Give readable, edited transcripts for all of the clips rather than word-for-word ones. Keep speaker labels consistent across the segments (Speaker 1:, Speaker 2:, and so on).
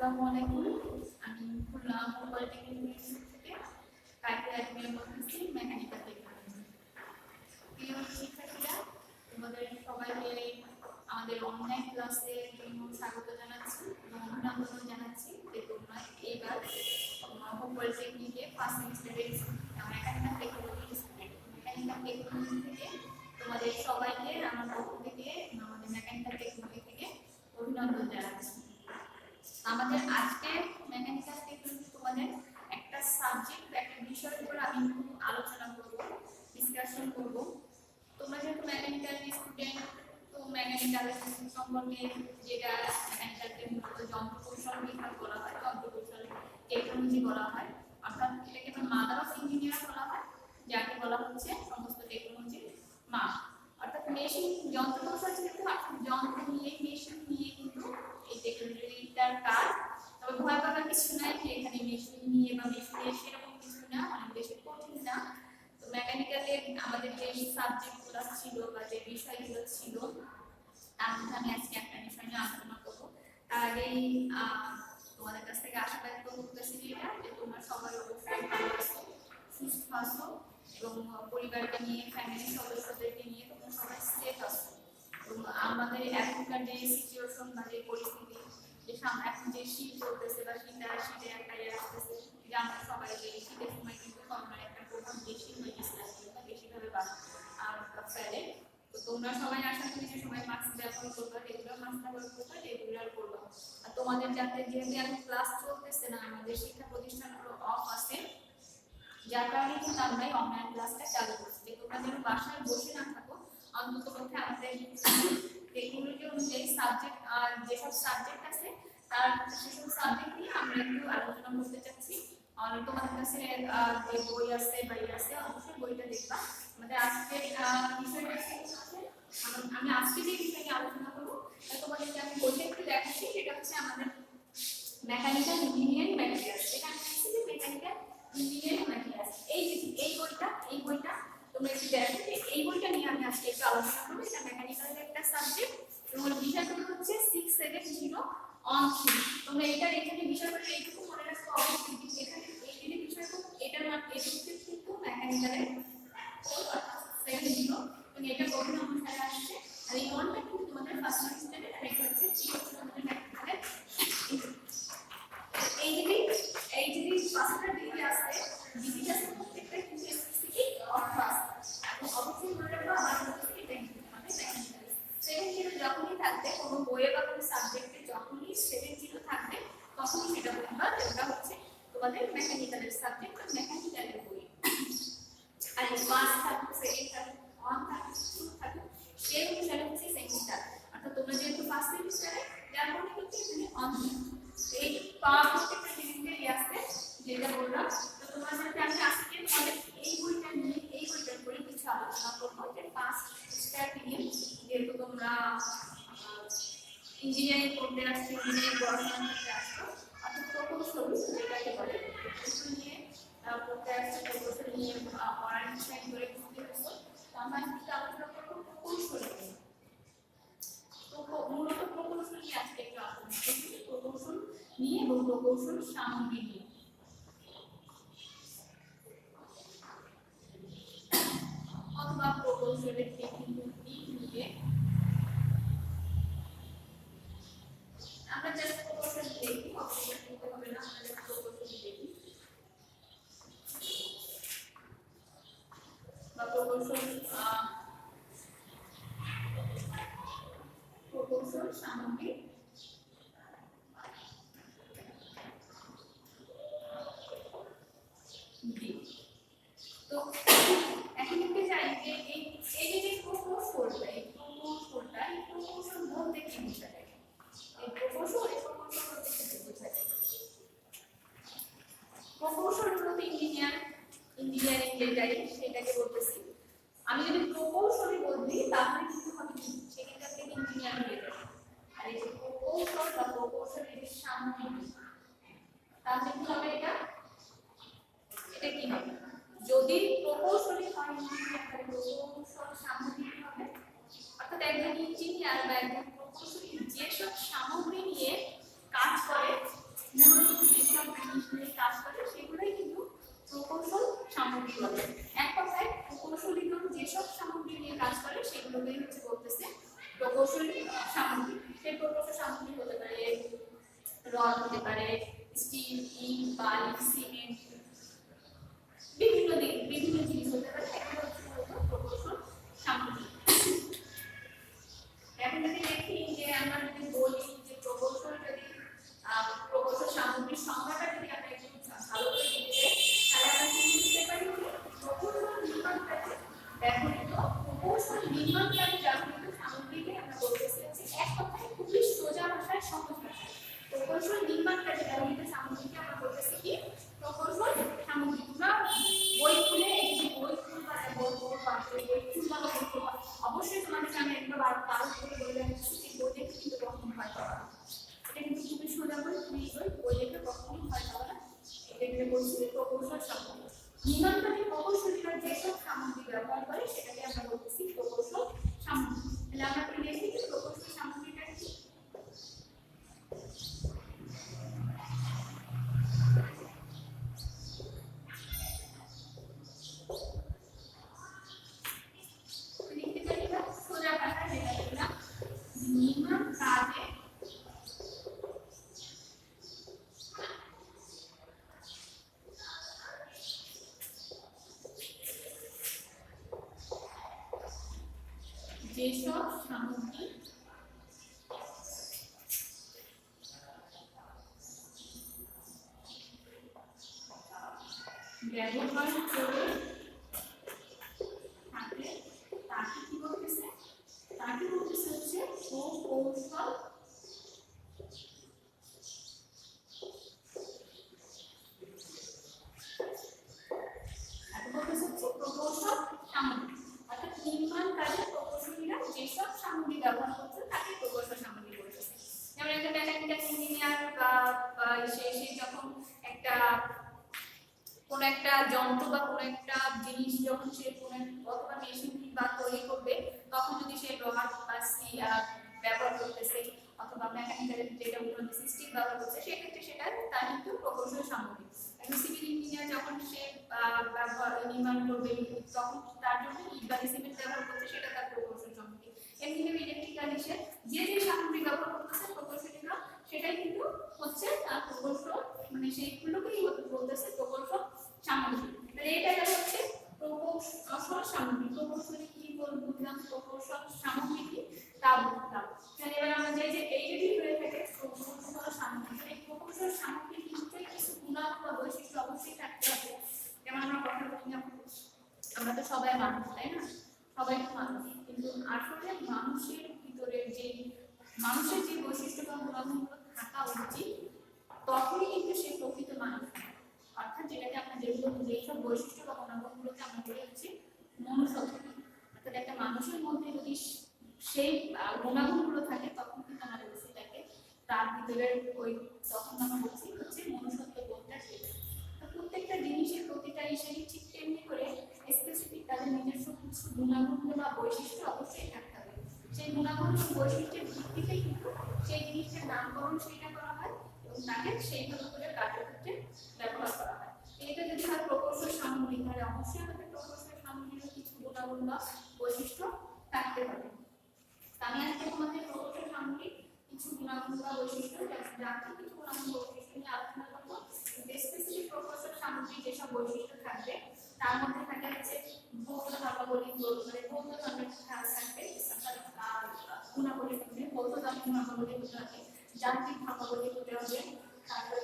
Speaker 1: আসসালামু আলাইকুম। আমি খুলনা পলিটেকনিক ইউনিভার্সিটি থেকে কাইফিয়া অ্যাডমিন বলতেছি, মেকানিক্যাল টেকনোলজি। প্রিয় শিক্ষার্থীরা, তোমাদের সবাইকে আমাদের অনলাইন ক্লাসের জন্য স্বাগত জানাচ্ছি এবং অভিনন্দন জানাচ্ছি যে তোমরা এইবার পলিটেকনিকে ফার্স্ট সেমিস্টারে mechanical technology student. Mechanical technology থেকে তোমাদের সবাইকে আমার পক্ষ থেকে আমাদের মেকানিক্যাল টেকনোলজি থেকে অভিনন্দন জানাচ্ছি। আমাদের আজকে মেকানিক্যাল টেকনোলজি তোমাদের একটা সাবজেক্ট একটা বিষয়ের উপর আমি আলোচনা করব, ডিসকাশন করব। তোমরা যেহেতু মেকানিক্যাল স্টুডেন্ট, তো মেকানিক্যাল সম্পর্কে যেটা মেকানিক্যালকে মূলত যন্ত্র কৌশল বিভাগ বলা হয়, যন্ত্র কৌশল টেকনোলজি বলা হয়, অর্থাৎ এটাকে মাদার অফ ইঞ্জিনিয়ার বলা হয়, যাকে বলা হচ্ছে সমস্ত টেকনোলজির মা। অর্থাৎ মেশিন যন্ত্র কৌশল যেহেতু যন্ত্র নিয়ে মেশিন নিয়ে কিন্তু এই টেকনোলজিটার কাজ। তবে ভয় পাওয়ার কিছু নাই যে এখানে মেশিন নিয়ে বা মেশিনের সেরকম কিছু না, অনেক বেশি কঠিন না। তো মেকানিক্যালে আমাদের যে সাবজেক্টগুলো ছিল বা যে বিষয়গুলো ছিল তার মধ্যে আমি আজকে একটা বিষয় নিয়ে আলোচনা করবো। তার আগেই তোমাদের কাছ থেকে আশা ব্যক্ত করতেছি যে তোমরা সবাই অবশ্যই ভালো আছো, সুস্থ আছো এবং পরিবারকে নিয়ে ফ্যামিলির সদস্যদেরকে নিয়ে তোমরা সবাই সেফ আছো। আমাদের এখনকার যে সিচুয়েশন বা যে পরিস্থিতি, যে এখন যে শীত চলতেছে বা শীতে একটা আসতেছে, যে আমরা সবাই যে শীতের সময় কিন্তু করোনার একটা প্রভাব বেশি হয়ে গেছে, বেশিভাবে ফেলে। তো তোমরা সবাই আশা করি যে সবাই মাস্ক ব্যবহার করবে, রেগুলার মাস্ক ব্যবহার করবে, রেগুলার করবে। আর তোমাদের যাতে যেহেতু এখন ক্লাস চলতেছে না, আমাদের শিক্ষা প্রতিষ্ঠানগুলো অফ আছে, যার কারণে কিন্তু আমরা অনলাইন ক্লাসটা চালু করছি। তোমরা যেন বাসায় বসে না থাকো, অন্তত পক্ষে আমাদের টেকনোলজি অনুযায়ী সাবজেক্ট যেসব সাবজেক্ট আছে তার সেসব সাবজেক্ট নিয়ে আমরা একটু আলোচনা করতে চাচ্ছি। তোমাদের কাছে যে বই আছে বা আছে অবশ্যই বইটা দেখবা। আমাদের আজকের বিষয়টা হচ্ছে আমি আজকে যে বিষয় নিয়ে আলোচনা করবো তোমাদেরকে আমি বইটা একটু দেখাচ্ছি। সেটা হচ্ছে আমাদের মেকানিক্যাল ইঞ্জিনিয়ারিং ম্যাটেরিয়ালস। এটা আমি লিখছি যে মেকানিক্যাল ইঞ্জিনিয়ারিং ম্যাটেরিয়ালস। এই বইটা তোমরা একটু দেখো যে এই বইটা নিয়ে আমি আজকে একটু আলোচনা করবো। এটা মেকানিক্যালের একটা সাবজেক্ট এবং বিষয়গুলো হচ্ছে 670 অন 3। তোমরা এটার এখানে বিষয়গুলো এইটুকু মনে রাখতে অবশ্যই যে এখানে এই বিষয়গুলো এটার মানে এটুকু কিন্তু মেকানিক্যালের 70 এবং এটা গঠন অনুসারে আসছে। আর এই ওয়ানটা কিন্তু তোমাদের ফার্স্ট সেমিস্টারে আর এটা হচ্ছে তোমাদের মেকানিক্যালের এই যদি পাঁচটা ডিগ্রি আসে, ডিগ্রিটা প্রত্যেকটা কিন্তু স্পেসিফিক অর্থ আছে। এবং অবশ্যই মনে রাখবো আমার প্রত্যেকটি টেকনিক মানে মেকানিক্যাল 70 যখনই থাকবে কোনো বইয়ে বা কোনো সাবজেক্টে, যখনই 70 থাকবে তখনই সেটা বলবা যে ওটা হচ্ছে তোমাদের মেকানিক্যালের সাবজেক্ট বা মেকানিক্যালের বই। আর পাঁচ থাকুক, সেকেন্ড থাকুক, ওয়ান থাকুক, টু থাকুক, সেই অনুসারে হচ্ছে সেমিস্টার। অর্থাৎ তোমরা যেহেতু ফার্স্ট সেমিস্টারে যার মানে কিন্তু এখানে অন এই পাওয়ার প্রত্যেকটা জিনিসটাই আছে যেটা বললাম। তো তোমার সাথে আমি আজকে তোমাদের এই বইটা নিয়ে এই বইটার উপরে কিছু আলোচনা করবো যে ফার্স্ট স্টেপ নিয়ে। যেহেতু তোমরা ইঞ্জিনিয়ারিং করতে আসছো, ইঞ্জিনিয়ারিং পড়াশোনা করতে আসছো, অর্থাৎ প্রকৌশল যেটাকে বলে, প্রকৌশল নিয়ে পড়তে আসছো, প্রকৌশল নিয়ে পড়ার ইচ্ছা করে বুঝতে হয়েছো। তো আমরা কিন্তু আলোচনা করবো প্রকৌশল নিয়ে। মূলত প্রকৌশল নিয়ে আজকে একটু আলোচনা করছি, প্রকৌশল নিয়ে এবং প্রকৌশল সামগ্রী নিয়ে অথবা প্রকৌশলের টেকনিক্যাল দিক নিয়ে আমরা জাস্ট প্রকৌশল দেখি, অবশ্যই দেখতে হবে না, আমরা জাস্ট প্রকৌশল দেখি বা প্রকৌশল সামগ্রী। তো এখন দেখতে চাই যে এই যে প্রকৌশলটা বলতে কি বোঝায়? এই প্রকৌশল বলতে কি বোঝায়? প্রকৌশল মূলত ইঞ্জিনিয়ারিং যেটাই সেটাকে বলতেছি। আমি যদি প্রকৌশলী বলি তাহলে কিন্তু হবে কি সেখানটা থেকে ইঞ্জিনিয়ারিং হয়ে যাবে। আর এই যে প্রকৌশল বা প্রকৌশলের যে সামগ্রী, তাহলে কি হবে? এটা কি হবে? যদি প্রকৌশলী হয় ইঞ্জিনিয়ার, তাহলে প্রকৌশল সামগ্রী কি হবে? অর্থাৎ একজন ইঞ্জিনিয়ার বা একজন প্রকৌশলী যেসব সামগ্রী নিয়ে কাজ করে মূলত যেসব জিনিস নিয়ে কাজ করে সেগুলোই কিন্তু প্রকৌশল সামগ্রী বলে। এক কথায় প্রকৌশলীগণ যেসব সামগ্রী নিয়ে কাজ করে সেগুলোকেই হচ্ছে বলতেছে প্রকৌশলী সামগ্রী। সেই প্রকৌশল সামগ্রী হতে পারে রড, হতে পারে স্টিল, ইট, বালি, সিমেন্ট, বিভিন্ন জিনিস হতে পারে। এগুলো হচ্ছে প্রকৌশল সামগ্রী। এখন যদি দেখি যে আমরা যদি বলি যে প্রকৌশল যদি প্রকৌশল সামগ্রীর সংজ্ঞাটা যদি আমরা একটু ভালো করে দিতে চাই তাহলে আমরা কি বুঝতে পারি যে প্রকৌশল নির্মাণ কাজে ব্যবহৃত প্রকৌশল নির্মাণ কাজে ব্যবহৃত সামগ্রীকে আমরা বলতেছি যে এক কথায় খুবই সোজা ভাষায় সহজ ভাষায় প্রকৌশল নির্মাণ কাজে ব্যবহৃত সামগ্রীকে আমরা বলতেছি কি প্রকৌশল সামগ্রী। তোমরা বই খুলে এই যে বই খুলবা বই খুলবা অবশ্যই তোমাদের আমি একবার কারো করে বলে রাখছি যে বই দেখে কিন্তু কখনো ভয় পাওয়া না। এটা কিন্তু খুবই সোজা বই, তুমি বই দেখে কখনো ভয় পাওয়া না। এটা বলছি প্রকৌশল সামগ্রী। নির্মাণ কাজে প্রকৌশলীরা যেসব সামগ্রী ব্যবহার করে সেটাকে আমরা বলতেছি প্রকৌশল সামগ্রী। তাহলে আমরা কি দেখি যে প্রকৌশল সামগ্রীটা কি? নির্মাণ কাজে যেসব সামগ্রী ব্যবহার করে থাকে তাকে কি বলতেছে? তাকে বলতেছে হচ্ছে প্রকৌশল প্রকৌশল সামগ্রী। অর্থাৎ নির্মাণ কাজে প্রকৌশলীরা যেসব সামগ্রী ব্যবহার করছে তাকে প্রকৌশল সামগ্রী বলতেছে। যেমন একটা মেকানিক্যাল ইঞ্জিনিয়ার বা সে যখন কোন একটা যন্ত্র বা কোন একটা জিনিস যখন সে কোন অথবা মেশিন বা তৈরি করবে তখন যদি সে রড বা ব্যবহার করতেছে অথবা মেকানিক্যাল যেটা উদাহরণ সিস্টেম ব্যবহার করছে সেক্ষেত্রে সেটা তার কিন্তু প্রকৌশল সামগ্রী। একজন সিভিল ইঞ্জিনিয়ার যখন সে নির্মাণ করবে তখন তার জন্য ইট বা সিমেন্ট ব্যবহার করছে সেটা তার প্রকৌশল সামগ্রী। এমনিভাবে ইলেকট্রিক্যাল এসে যে সামগ্রী ব্যবহার করতেছে প্রকৌশলীরা সেটাই কিন্তু হচ্ছে তার প্রকৌশল, মানে সেইগুলোকেই বলতেছে প্রকৌশল সামগ্রী। তাহলে এটা গেল হচ্ছে প্রকৌশল সামগ্রী। প্রকৌশলী কি বললাম? প্রকৌশল সামগ্রী কি তা বুঝলাম। তাহলে এবার আমরা যে এই যদি হয়ে থাকে প্রকৌশল সামগ্রী, এই প্রকৌশল সামগ্রী কিন্তু কিছু গুণাগুণ বা বৈশিষ্ট্য অবশ্যই থাকতে হবে। যেমন আমরা কথা বলি আমরা তো সবাই মানুষ, তাই না? সবাই তো মানুষ, কিন্তু আসলে মানুষের ভিতরে যে বৈশিষ্ট্য বা গুণাগুণগুলো থাকা উচিত তখনই কিন্তু সে প্রকৃত মানুষ। অর্থাৎ যেটাকে আমরা যেসব বৈশিষ্ট্য বা গুণাগুণগুলোকে আমরা বলে হচ্ছে মনুষ্যত্ব। অর্থাৎ একটা মানুষের মধ্যে যদি সেই গুণাগুণগুলো থাকে তখন কিন্তু আমরা বলছি তাকে তার ভিতরের তখন আমরা বলছি হচ্ছে মনুষ্যত্ব বোধটা ঠিক। তো প্রত্যেকটা জিনিসের প্রতিটা হিসেবে ঠিক তেমনি করে স্পেসিফিক তাদের নিজস্ব কিছু গুণাগুণ বা বৈশিষ্ট্য অবশ্যই থাকতে হবে। সেই গুণাগুণ বৈশিষ্ট্যের ভিত্তিতে কিন্তু সেই জিনিসটার নামকরণ সেটা করা হয় এবং তাকে সেইভাবে করে কার্যক্ষেত্রে ব্যবহার করা হয়। এটা যদি হয় প্রকৌশল সামগ্রী, তাহলে অবশ্যই আমাদের প্রকৌশল সামগ্রীর কিছু গুণাগুণ বা বৈশিষ্ট্য থাকতে হবে। আমি আজকে তোমাদের প্রকৌশল সামগ্রীর কিছু গুণাগুণ বা বৈশিষ্ট্য যান্ত্রিক কিছু গুণাগুণ বৈশিষ্ট্য নিয়ে আলোচনা করবো। স্পেসিফিক প্রকৌশল সামগ্রীর যেসব বৈশিষ্ট্য থাকবে তার মধ্যে থাকে হচ্ছে ভৌত ধর্মাবলী, মানে ভৌত ধর্মের থাকবে গুণাবলী থাকবে, ভৌত ধর্মের গুণাবলী হতে হবে, যান্ত্রিক ধর্মাবলী হতে হবে, তারপরে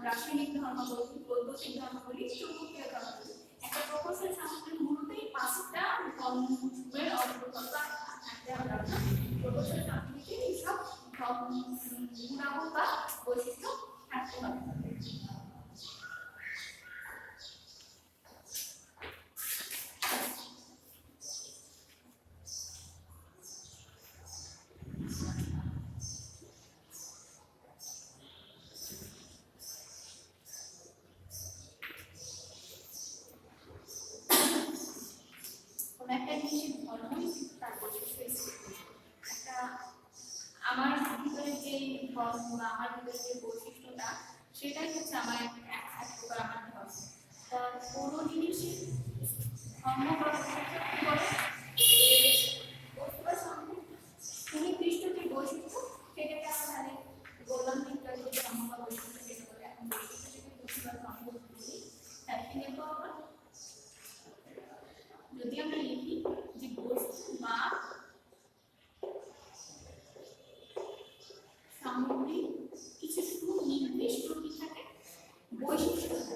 Speaker 1: রাসায়নিক ধর্মাবলী, বৈদ্যুতিক ধর্মাবলী, চৌম্বকীয় ধর্মাবলী। একটা প্রকৌশল সামগ্রীর মূলতেই 5টা ধর্মের অন্তর্গত থাকতে হবে। প্রকৌশল সামগ্রীতে এইসব গুণাগুণ বা বৈশিষ্ট্য থাকতে হবে। একটা জিনিসের ধর্মই তার বৈশিষ্ট্য। একটা আমার ভিতরে যে ধর্ম বা আমার ভিতরে যে বৈশিষ্ট্যটা সেটাই হচ্ছে আমার এক প্রকার আমার ধর্ম। কোনো জিনিসই ধর্ম বা কি বলে বস্তু বা সুনির্দিষ্ট যে বৈশিষ্ট্য সেটাকে আমরা তাহলে বললাম যে ধর্ম বা বৈশিষ্ট্য যেটা বলে এখন বৈশিষ্ট্য থেকে বস্তু বা ধর্ম বলি তাকে নেব আমরা যদি আমরা লিখি যে বস্তু বা সামগ্রী কিছু সুনির্দিষ্ট কি থাকে বৈশিষ্ট্য থাকে।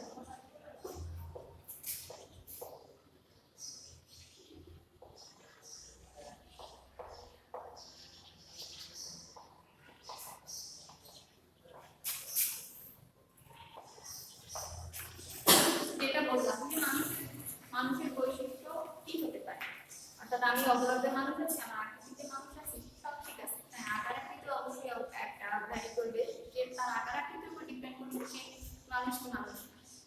Speaker 1: মানুষের বৈশিষ্ট্য কি হতে পারে অর্থাৎ আমি অবলম্বনের মানুষ আছি আমার আকৃতিতে মানুষ আছে সব ঠিক আছে হ্যাঁ আকার আকৃতি অবশ্যই একটা ভ্যারি করবে যে তার আকার আকৃতির উপর ডিপেন্ড করবে সে মানুষ কি মানুষ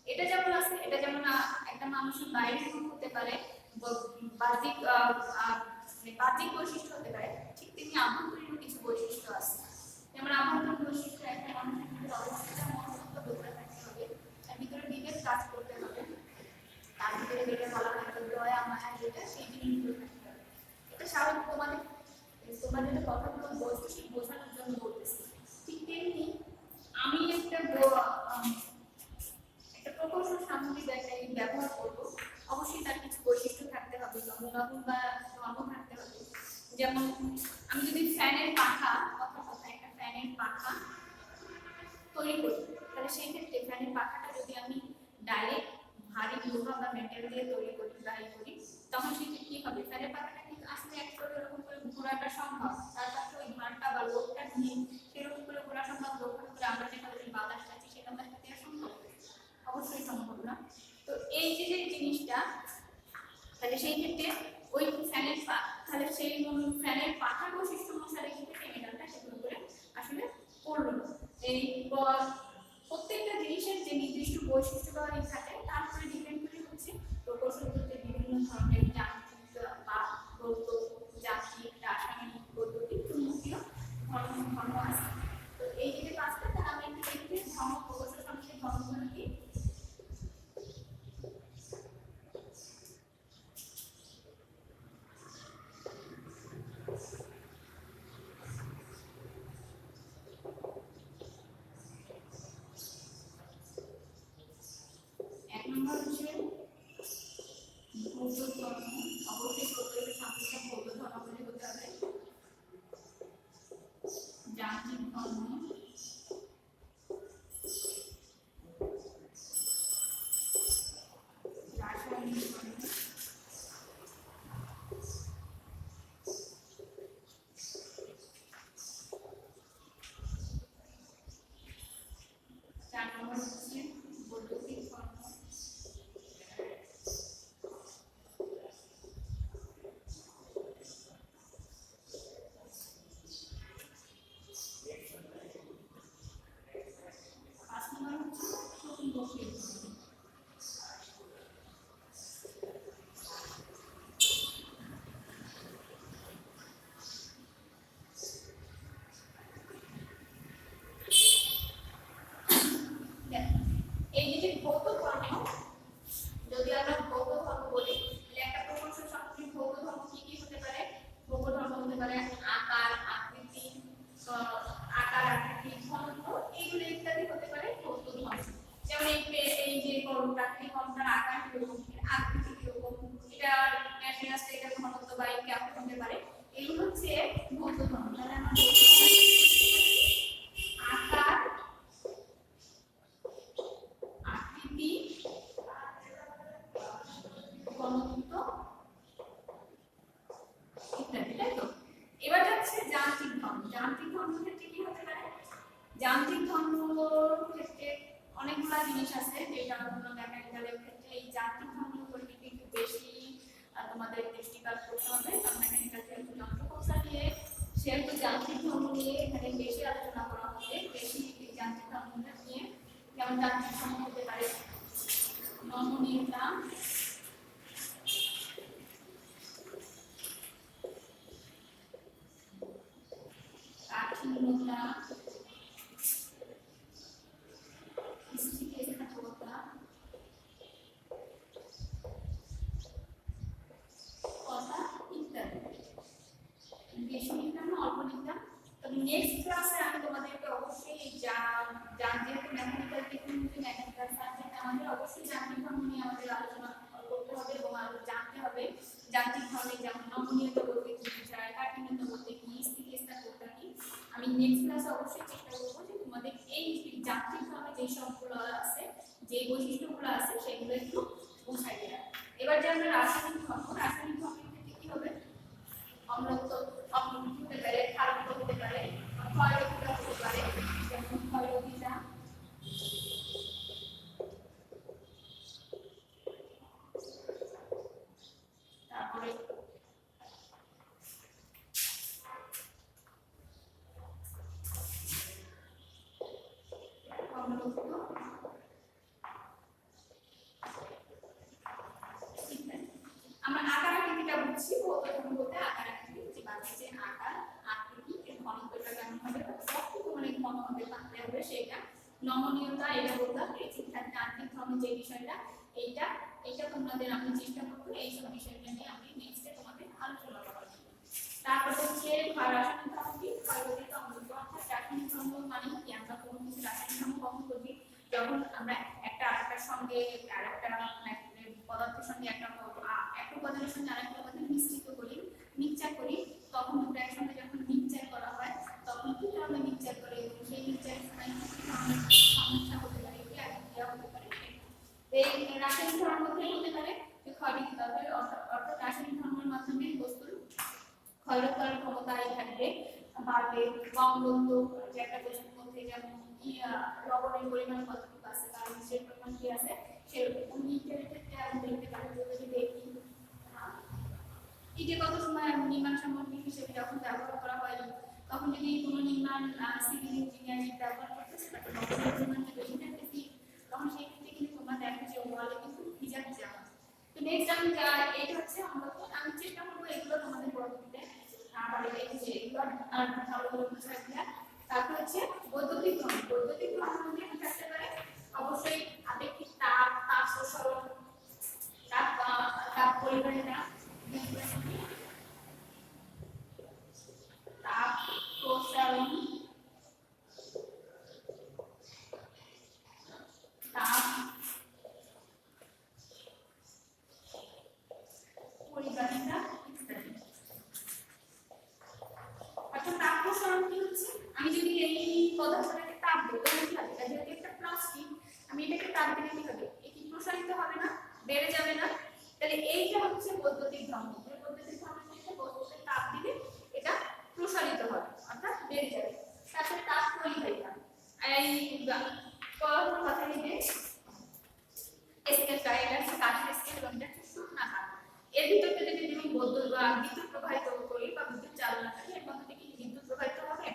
Speaker 1: এটা যেমন আছে এটা যেমন একটা মানুষের বাইরের রূপ হতে পারে বাহ্যিক বাহ্যিক বৈশিষ্ট্য হতে পারে ঠিক তেমনি আভ্যন্তরীণ কিছু বৈশিষ্ট্য আছে যেমন আভ্যন্তরীণ বৈশিষ্ট্য একটা মানুষের ভিতরে অবশ্যই তার মনস্তত্ত্ব দোষা থাকতে হবে তার ভিতরে বিবেক কাজ করতে হবে তার ভিতরে যেটা বলা হয় দয়া মায়া যেটা সেই জিনিসগুলো থাকতে হবে এটা স্বাভাবিক তোমাদের যে কথাগুলো বলছি সেই বোঝানোর জন্য বলতেছি ঠিক তেমনি আমি একটা প্রকৌশল সামগ্রী ব্যবহার করবো অবশ্যই তার কিছু বৈশিষ্ট্য থাকতে হবে জন্মলগ্ন বা ধর্ম থাকতে হবে যেমন আমি যদি ফ্যানের পাখা একটা ফ্যানের পাখা তৈরি করি তাহলে সেই ক্ষেত্রে ফ্যানের পাখাটা যদি আমি ডাইরেক্ট ভারী লোহা বা মেটাল দিয়ে তৈরি করি তখন সেটা কি হবে ফ্যানের পাখাটা কিন্তু আসলে এক করে এরকম করে ঘোরাটা সম্ভব তার সাথে ওই ভারটা বা লোকটা নিয়ে সেরকম করে ঘোরা সম্ভব লোকটা করে আমরা যেভাবে বাতাস পাচ্ছি সেটা আমরা দেওয়া সম্ভব অবশ্যই সম্ভব না তো এই যে জিনিসটা তাহলে সেই ক্ষেত্রে ওই ফ্যানের তাহলে সেই ফ্যানের পাখার বৈশিষ্ট্য অনুসারে কিন্তু সেই মেটালটা সেগুলো করে আসলে পড়লো এই প্রত্যেকটা জিনিসের যে নির্দিষ্ট বৈশিষ্ট্য বা থাকে তার উপরে ডিপেন্ড করে হচ্ছে প্রকৌশল ক্ষেত্রে বিভিন্ন ধরনের যান্ত্রিক বা ভৌত যান্ত্রিক রাসায়নিক পদ্ধতি চুম্বকীয় ধর্ম আছে তো এই যে পাঁচটা তারা আমরা একটু দেখতে ধর্ম প্রকৌশল সম্পর্কে ধর্মগুলো কি যান্ত্রিক ধর্মের ক্ষেত্রে অনেকগুলো জিনিস আছে যেটা হলো মেকানিক্যালের ক্ষেত্রে এই যান্ত্রিক ধর্মের উপর একটু বেশি তোমাদের দৃষ্টিপাত করতে হবে কারণ মেকানিক্যাল যেহেতু যন্ত্রকৌশল নিয়ে সেহেতু যান্ত্রিক ধর্ম নিয়ে এখানে বেশি আলোচনা করা হবে বেশি যান্ত্রিক ধর্ম নিয়ে যেমন যান্ত্রিক ধর্ম হতে পারে নমনীয়তা কাঠিন্যতা আছে সেগুলো একটু বুঝাই দিলাম। এবার যে আমরা রাসায়নিক ধর্মের ক্ষেত্রে কি হবে, অম্লত্ব হতে পারে, ক্ষারত্ব হতে পারে, ক্ষয়রোধিতা হতে পারে, যেমন ক্ষয়রোধিতা, তারপরে অম্লত্ব, আমরা আকার আকৃতিটা বুঝছি, ভৌত ধর্ম বলতে আকার আকৃতি, যে বাকি যে আকার আকৃতি এর ঘনত্বটা কেমন হবে, সবটুকু মানে ঘন হবে, পাতলা হবে, সেটা নমনীয়তা, এটা বললাম। এই চিত্তান্তিক ধর্মের যে বিষয়টা, এইটা এইটা তোমাদের আমি চেষ্টা করবো এইসব বিষয়গুলো নিয়ে আমি নেক্সটে তোমাদের আলোচনা করার জন্য। তারপর হচ্ছে রাসায়নিক ধর্ম কি, ক্ষয়রোধিত অম্লত্ব। অর্থাৎ রাসায়নিক ধর্ম মানে কি, আমরা কোনো কিছু রাসায়নিক ধর্ম কখন করি, যখন আমরা একটা আরেকটার সঙ্গে আরেকটা পদার্থের সঙ্গে একটা উপাদানের সঙ্গে আরেকটা উপাদান মিশ্রিত করি, মিক্সচার করি, তখন দুটো একসঙ্গে যখন মিক্সচার করা হয় তখন কি ধরনের মিক্সচার করে, এবং সেই মিক্সচারের সময় কি ধরনের সমস্যা হতে পারে, কি আইডিয়া হতে পারে। এই রাসায়নিক ধর্মের মধ্যে হতে পারে যে ক্ষয়রোধিত, অর্থাৎ রাসায়নিক ধর্মের মাধ্যমে বস্তুর ক্ষয়রোধ করার ক্ষমতা থাকবে, বাড়বে। অম্লত্ব, যে একটা বস্তুর মধ্যে যেমন লবণের পরিমাণ কতটুকু আছে, তার নিচের পরিমাণ কি আছে, সেরকম ইটের ক্ষেত্রে আমি দেখতে পারি, যদি দেখি ইটে কত সময় নির্মাণ সামগ্রী হিসেবে যখন ব্যবহার করা হয়, তখন যদি কোনো নির্মাণ সিভিল ইঞ্জিনিয়ারিং ব্যবহার করতেছে, লবণের পরিমাণটা বেশি থাকতেছি, তখন সেই ক্ষেত্রে কিন্তু তোমরা দেখো যে ওয়ালে কিন্তু ভিজা ভিজা হয়। তো নেক্সট আমি এটা হচ্ছে আমি চেষ্টা করবো এগুলো তোমাদের পরবর্তীতে আবার যে এগুলো আর ভালো করে বুঝাই দিলাম। তারপর হচ্ছে বৈদ্যুতিক ধর্ম। বৈদ্যুতিক ধর্মের মধ্যে কি থাকতে পারে, অবশ্যই আপেক্ষিক তাপ, তাপ প্রসারণ, তাপ পরিবাহিতা, তাপ প্রসারণ, তাপ পরিবাহিতা ইত্যাদি। অর্থাৎ তাপ প্রসারণ কি হচ্ছে, আমি যদি এই পদার্থটাকে তাপ দেব, এটা যেহেতু একটা প্লাস্টিক, আমি এটাকে তাপ দিলে কি হবে, এটি প্রসারিত হবে না, বেড়ে যাবে না। তাহলে এইটা হচ্ছে বৈদ্যুতিক ধর্ম। বৈদ্যুতিক ধর্মের ক্ষেত্রে বস্তুতে তাপ দিলে এটা প্রসারিত হবে, অর্থাৎ বেড়ে যাবে। তারপরে তাপ পরিবাহিতা, এই কথা নিতে স্কেলটা, এটা হচ্ছে কাঠের স্কেল এবং এটা হচ্ছে শুকনা কাঠ। এর ভিতর থেকে যদি আমি বিদ্যুৎ প্রবাহিত করি বা বিদ্যুৎ চালনা করি, এর মধ্যে থেকে কি বিদ্যুৎ প্রবাহিত হবে?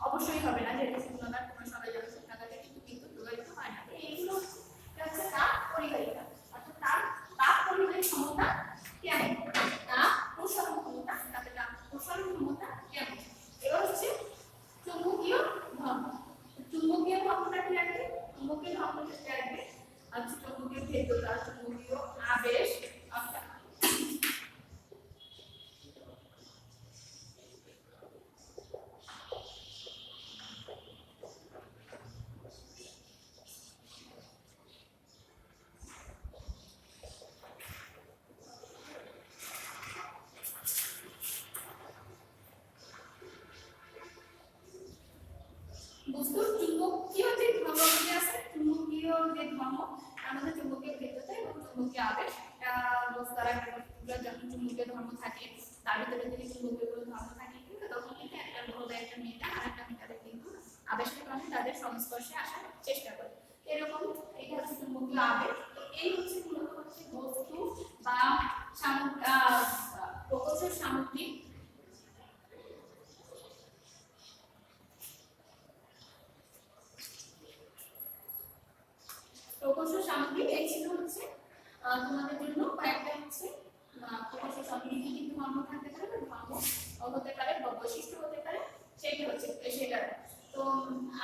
Speaker 1: অবশ্যই হবে না, যেহেতু শুকনা কাঠ, তোমরা সবাই জানো শুকনা কাঠে কিন্তু বিদ্যুৎ প্রবাহিত হয় না। এইগুলো হচ্ছে তাপ পরিবাহিতা, অর্থাৎ তাপ পরিবাহী ক্ষমতা কেমন, তাপ প্রসারণ ক্ষমতা, তাতে তাপ প্রসারণ ক্ষমতা কেমন। এবার হচ্ছে চুম্বকীয় ধর্ম। চুম্বকীয় ধর্মটা কি রাখবে, চুম্বকীয় ধর্মটা রাখবে আচ্ছা চুম্বকীয় ভেদ্যতা, চুম্বকীয় আবেশ, অর্থাৎ বস্তুর চুম্বকীয় যে ধর্মগুলি আছে, চুম্বকীয় যে ধর্ম, আমাদের চুম্বকীয় ভেদ্যতা এবং চুম্বকীয় আবেশ, তারা যখন চুম্বকীয় ধর্ম থাকে, তার ভিতরে যদি চুম্বকীয় ধর্ম থাকে, কিন্তু তখন কিন্তু একটা রোধ, একটা মেটাল আর একটা মেটালের কিন্তু আবেশের কারণে তাদের সংস্পর্শে আসার চেষ্টা করে। এরকম এটা হচ্ছে চুম্বকীয় আবেশ। এই হচ্ছে মূলত হচ্ছে বস্তু বা প্রকৌশল সামগ্রী, প্রকৌশল সামগ্রী। এই ছিল হচ্ছে তোমাদের জন্য কয়েকটা হচ্ছে প্রকৌশল সামগ্রী কি কি ধর্ম থাকতে পারে, ধর্ম হতে পারে বা বৈশিষ্ট্য হতে পারে, সেটা হচ্ছে সেটা। তো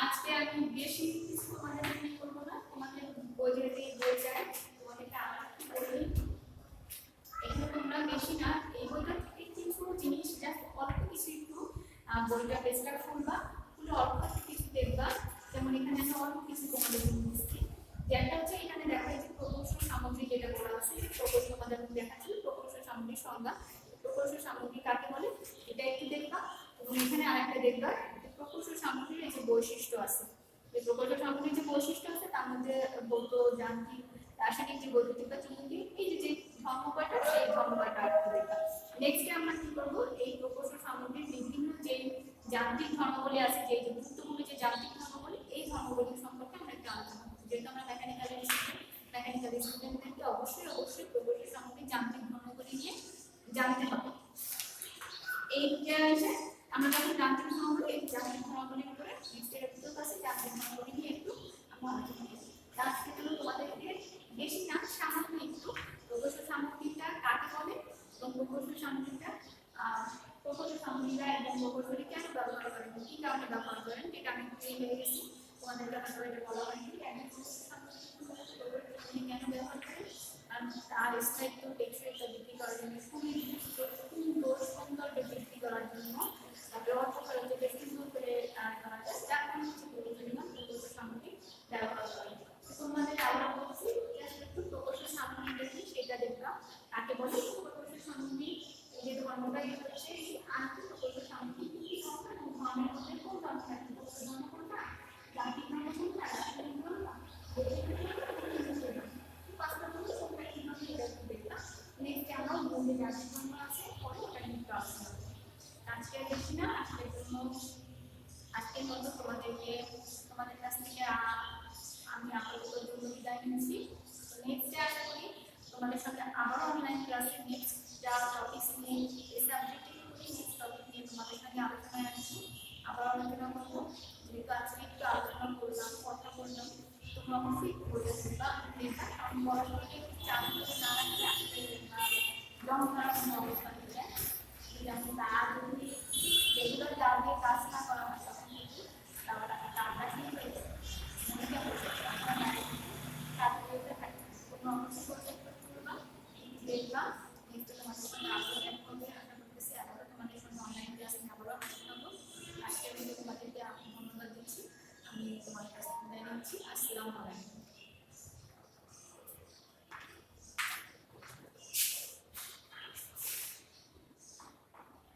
Speaker 1: আজকে আমি বেশি কিছু তোমাদের করবো না, তোমাদের বইয়ের বই চাই, তোমাদেরকে আমার কি বলি, এখানে তোমরা বেশি না, এই বইটা থেকে কিছু জিনিস জাস্ট অল্প কিছু একটু বইটা পেজটা খুলবা, খুলে অল্প কিছু দেখবা। যেমন এখানে আমি অল্প কিছু তোমাদের দিচ্ছি, যেটা হচ্ছে এখানে দেখা যাচ্ছে প্রকৌশল সামগ্রী, যেটা বলা আছে প্রকৌশল তোমাদের দেখাচ্ছি প্রকৌশল সামগ্রীর সংজ্ঞা। প্রকৌশল সামগ্রী কাকে বলে এটা একটু দেখবা, এবং এখানে আরেকটা দেখবা প্রকৌশল সামগ্রীর এই যে বৈশিষ্ট্য আছে, এই প্রকৌশল সামগ্রীর যে বৈশিষ্ট্য আছে তার মধ্যে ভৌত, যান্ত্রিক, রাসায়নিক যে বৈদ্যুতিক বা চুম্বকীয় এই যে ধর্মকয়টা সেই ধর্মকয়টা একটু দেখলাম। নেক্সটে আমরা কি করবো, এই প্রকৌশল সামগ্রীর বিভিন্ন যে যান্ত্রিক ধর্মাবলী আছে, যে গুরুত্বপূর্ণ যে যান্ত্রিক ধর্মাবলী, এই ধর্মাবলী সম্পর্কে আমরা একটু আলোচনা করবো। যেহেতু আমরা মেকানিক্যাল স্টুডেন্টদেরকে অবশ্যই প্রকৌশল সামগ্রীর যান্ত্রিক ধর্মাবলী নিয়ে জানতে হবে। এইটা এসে আমরা যখন যান্ত্রিক ধর্মাবলী, এই যান্ত্রিক ধর্মাবলীর উপরে নেক্সট এপিসোড আছে যান্ত্রিক ধর্মাবলী নিয়ে একটু আমরা আলোচনা করব। আজকে জন্য তোমাদেরকে বেশি না সামান্য একটু প্রকৌশল সামগ্রীটা কাকে বলে এবং প্রকৌশল সামগ্রীটা এবং প্রকৌশলী কেন ব্যবহার করেন, কি কারণে ব্যবহার করেন, এটা আমি হয়ে গেছি। তোমাদের কাছে এটা বলা হয়নি কেন ব্যবহার করেন, কারণ তার স্থায়িত্ব টেকসইটা বৃদ্ধি করার জন্য, সুন্দর বৃদ্ধি করার জন্য ব্যবহার করা যেটা সুন্দর করে করা যায়, যার কারণে প্রকৌশল সামগ্রী ব্যবহার করা হয়। তোমাদের আলাদা বলছি একটু প্রকৌশল সামগ্রীটা কি সেটা দেখলাম, তাকে বলে প্রকৌশল সামগ্রী। যে ধর্মটা হচ্ছে আন্তরিক প্রকৌশল সামগ্রী কি ধর্ম এবং ধর্মের মধ্যে কোন ধর্ম থাকে, ধর্ম কোনটা, যান্ত্রিক ধর্ম কোনটা, রাসায়নিক ধর্ম, নেক্সট আমরা বলতে যান্ত্রিক ধর্ম আছে পরে ওটা নিয়ে আলোচনা করব। আজকে দেখছি না, আজকের মতো তোমাদের কাছ থেকে আমি আপাতত জন্য বিদায় নিচ্ছি। নেক্সটে আশা করি তোমাদের সাথে আবারও অনলাইন ক্লাসে নেক্সট যা টপিক নিয়ে এই সাবজেক্টে নেক্সট টপিক নিয়ে তোমাদের সাথে আলোচনায় আসছি, আবার আলোচনা করবো। যেহেতু আজকে একটু আলোচনা করলাম, কথা বললাম, তোমরা অবশ্যই বলে বা এটা আমি পড়াশোনাকে চাপ করে না রাখলে আসলে জং ধরার কোনো অবস্থা হয়ে যায়। যেমন তার যদি রেগুলার চাপ দিয়ে কাজ না করা হয় তখন কিন্তু চাপটা ঠিক হয়ে যায়। মনে কেমন চাপ দিয়ে থাকে কোনো অবস্থা করতে দেখবা